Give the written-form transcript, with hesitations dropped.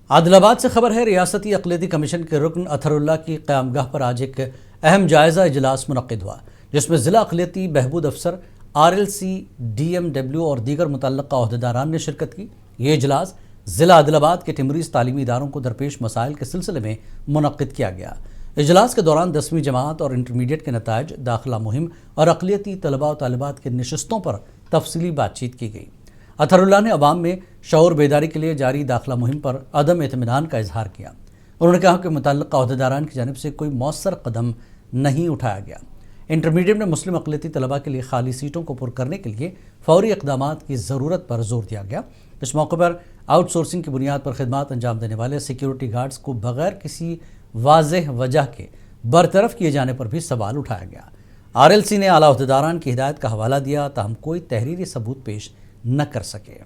عادل آباد سے خبر ہے، ریاستی اقلیتی کمیشن کے رکن اطہر اللہ کی قیامگاہ پر آج ایک اہم جائزہ اجلاس منعقد ہوا، جس میں ضلع اقلیتی بہبود افسر، RLC، DMW اور دیگر متعلقہ عہدیداران نے شرکت کی۔ یہ اجلاس ضلع عادل آباد کے ٹمریز تعلیمی اداروں کو درپیش مسائل کے سلسلے میں منعقد کیا گیا۔ اجلاس کے دوران 10ویں جماعت اور انٹرمیڈیٹ کے نتائج، داخلہ مہم اور اقلیتی طلباء و طالبات کے نشستوں پر تفصیلی بات چیت کی گئی۔ اطہر اللہ نے عوام میں شعور بیداری کے لیے جاری داخلہ مہم پر عدم اطمینان کا اظہار کیا۔ انہوں نے کہا کہ متعلقہ عہدیداران کی جانب سے کوئی مؤثر قدم نہیں اٹھایا گیا۔ انٹرمیڈیٹ میں مسلم اقلیتی طلباء کے لیے خالی سیٹوں کو پر کرنے کے لیے فوری اقدامات کی ضرورت پر زور دیا گیا۔ اس موقع پر آؤٹ سورسنگ کی بنیاد پر خدمات انجام دینے والے سیکیورٹی گارڈز کو بغیر کسی واضح وجہ کے برطرف کیے جانے پر بھی سوال اٹھایا گیا۔ RLC نے اعلیٰ عہدیداران کی ہدایت کا حوالہ دیا، تاہم کوئی تحریری ثبوت پیش نہ کر سکے۔